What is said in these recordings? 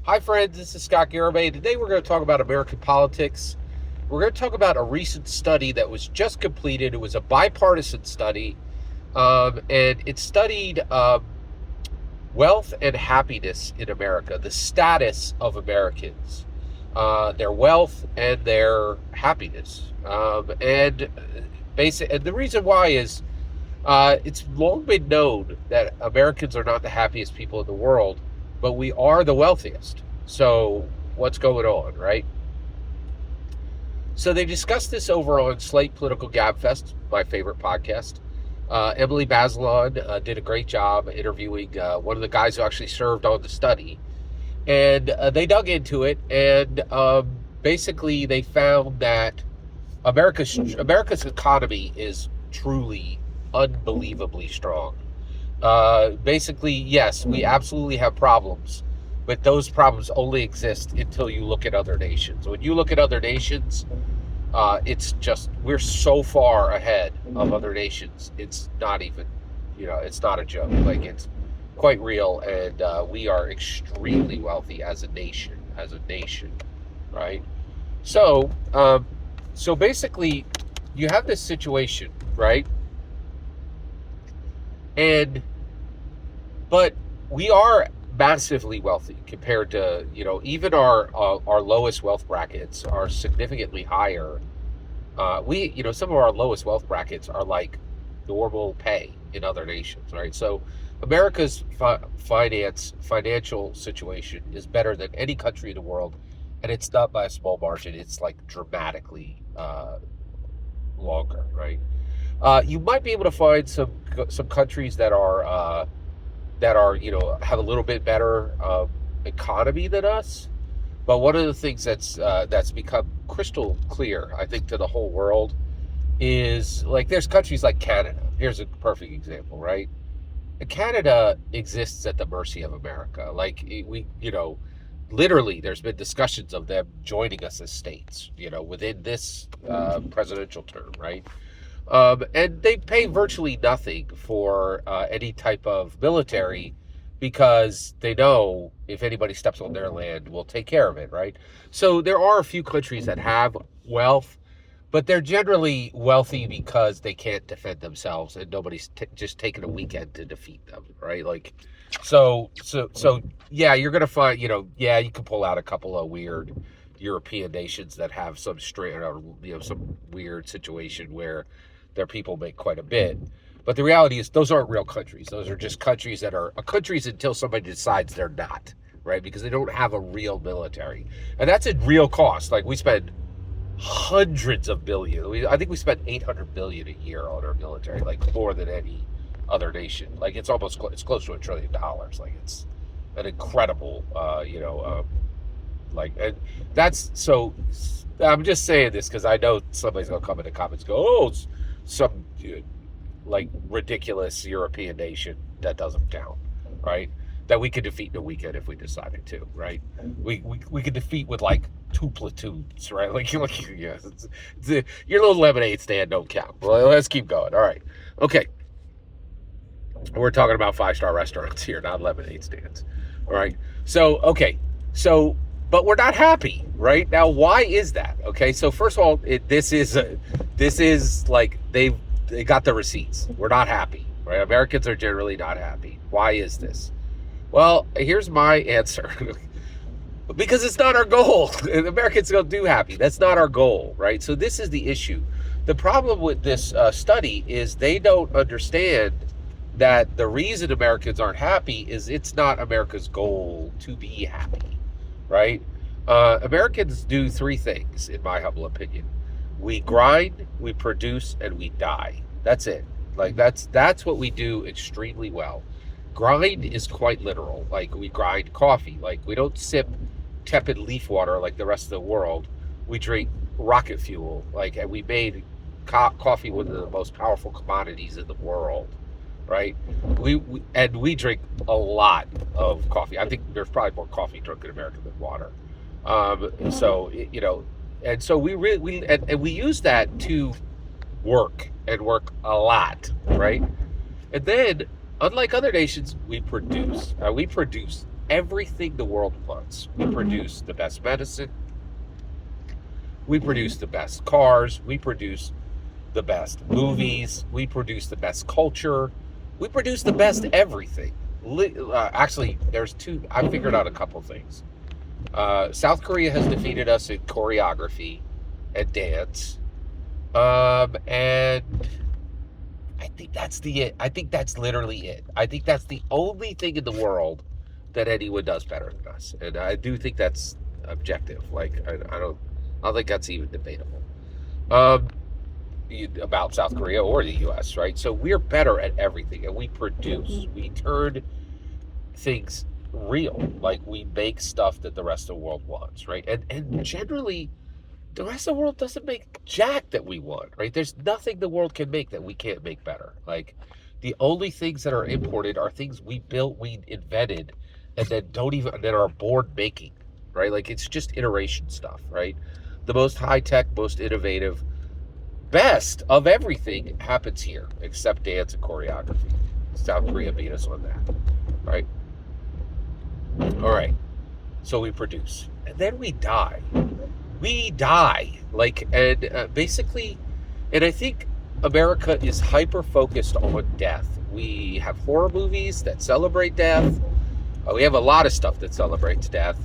Hi, friends. This is Scott Garibay. Today, we're going to talk about American politics. We're going to talk about a recent study that was just completed. It was a bipartisan study, and it studied wealth and happiness in America, the status of Americans, their wealth and their happiness. And the reason why is it's long been known that Americans are not the happiest people in the world, but we are the wealthiest. So what's going on, right? So they discussed this over on Slate Political Gabfest, my favorite podcast. Emily Bazelon did a great job interviewing one of the guys who actually served on the study. And they dug into it, and basically they found that America's economy is truly unbelievably strong. Basically, yes, we absolutely have problems, but those problems only exist until you look at other nations. When you look at other nations, it's just we're so far ahead of other nations. It's not even, it's not a joke. Like, it's quite real, and we are extremely wealthy as a nation. Right? So, so basically, you have this situation, right? And but we are massively wealthy compared to, even our lowest wealth brackets are significantly higher. Some of our lowest wealth brackets are like normal pay in other nations, right? So America's financial situation is better than any country in the world, and it's not by a small margin. It's like dramatically longer, right? You might be able to find some countries that are have a little bit better economy than us. But one of the things that's become crystal clear, I think, to the whole world is, like, there's countries like Canada. Here's a perfect example, right? Canada exists at the mercy of America. Like, literally, there's been discussions of them joining us as states, within this presidential term, right? And they pay virtually nothing for any type of military, because they know if anybody steps on their land, we'll take care of it, right? So there are a few countries that have wealth, but they're generally wealthy because they can't defend themselves, and nobody's just taking a weekend to defeat them, right? Like, so yeah, you're gonna find, yeah, you can pull out a couple of weird European nations that have some some weird situation where their people make quite a bit. But the reality is, those aren't real countries. Those are just countries that are countries until somebody decides they're not, right? Because they don't have a real military. And that's at real cost. Like, we spend hundreds of billions. I think we spend $800 billion a year on our military, like more than any other nation. Like, it's it's close to $1 trillion. Like, it's an incredible, and that's so. I'm just saying this because I know somebody's gonna come in the comments and go, "Oh, it's some like ridiculous European nation that doesn't count," right? That we could defeat in a weekend if we decided to, right? We could defeat with like 2 platoons, right? Yes, your little lemonade stand don't count. Well, let's keep going. All right, okay. We're talking about 5-star restaurants here, not lemonade stands. All right. So, okay. So, but we're not happy, right? Now, why is that? Okay. So, first of all, this is like they got the receipts. We're not happy, right? Americans are generally not happy. Why is this? Well, here's my answer. Because it's not our goal. Americans don't do happy. That's not our goal, right? So this is the issue. The problem with this study is they don't understand that the reason Americans aren't happy is it's not America's goal to be happy, right? Americans do 3 things, in my humble opinion. We grind, we produce, and we die. That's it. Like, that's what we do extremely well. Grind is quite literal. Like, we grind coffee. Like, we don't sip tepid leaf water like the rest of the world. We drink rocket fuel. Like, and we made coffee one of the most powerful commodities in the world, right? We drink a lot of coffee. I think there's probably more coffee drunk in America than water. So and so we use that to work a lot, right? And then, unlike other nations, we produce. We produce everything the world wants. We produce the best medicine. We produce the best cars. We produce the best movies. We produce the best culture. We produce the best everything. Actually, there's two. I figured out a couple things. South Korea has defeated us in choreography and dance. And I think that's it. I think that's literally it. I think that's the only thing in the world that anyone does better than us. And I do think that's objective. Like, I don't think that's even debatable. Um, about South Korea or the US, right? So we're better at everything and we produce. We turn things real. Like we make stuff that the rest of the world wants, right? And generally the rest of the world doesn't make jack that we want, right? There's nothing the world can make that we can't make better. Like the only things that are imported are things we built, we invented, and then don't even that are bored making, right? Like it's just iteration stuff, right? The most high tech, most innovative, best of everything happens here, except dance and choreography. South Korea beat us on that, right? All right. So we produce, and then we die. We die, like, and basically, and I think America is hyper focused on death. We have horror movies that celebrate death. We have a lot of stuff that celebrates death.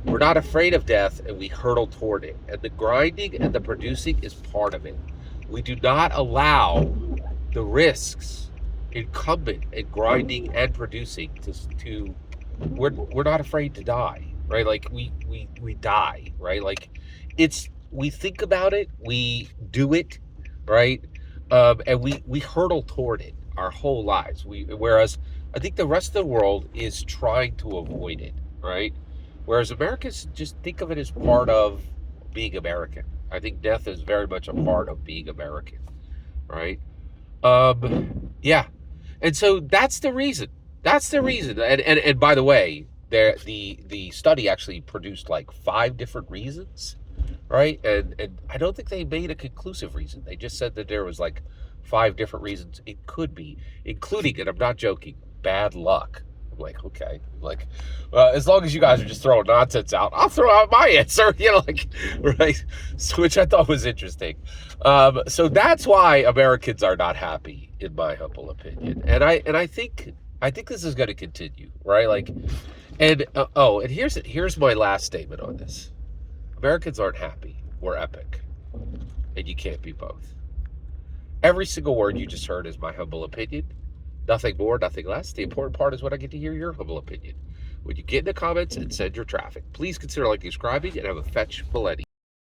We're not afraid of death, and we hurtle toward it. And the grinding and the producing is part of it. We do not allow the risks incumbent in grinding and producing to we're not afraid to die, right? Like we die, right? Like we think about it, we do it, right? And we hurtle toward it our whole lives. Whereas I think the rest of the world is trying to avoid it, right? Whereas Americans just think of it as part of being American. I think death is very much a part of being American, right? Yeah, and so that's the reason. That's the reason. And by the way, the study actually produced like 5 different reasons, right? And I don't think they made a conclusive reason. They just said that there was like 5 different reasons it could be, including, and I'm not joking, bad luck. I'm like, okay, like, as long as you guys are just throwing nonsense out, I'll throw out my answer, like, right? So, which I thought was interesting. So that's why Americans are not happy, in my humble opinion. And I think this is going to continue, right? Like, and and here's my last statement on this. Americans aren't happy. We're epic, and you can't be both. Every single word you just heard is my humble opinion. Nothing more, nothing less. The important part is when I get to hear your humble opinion. When you get in the comments and send your traffic, please consider liking, subscribing, and have a fetch millennium.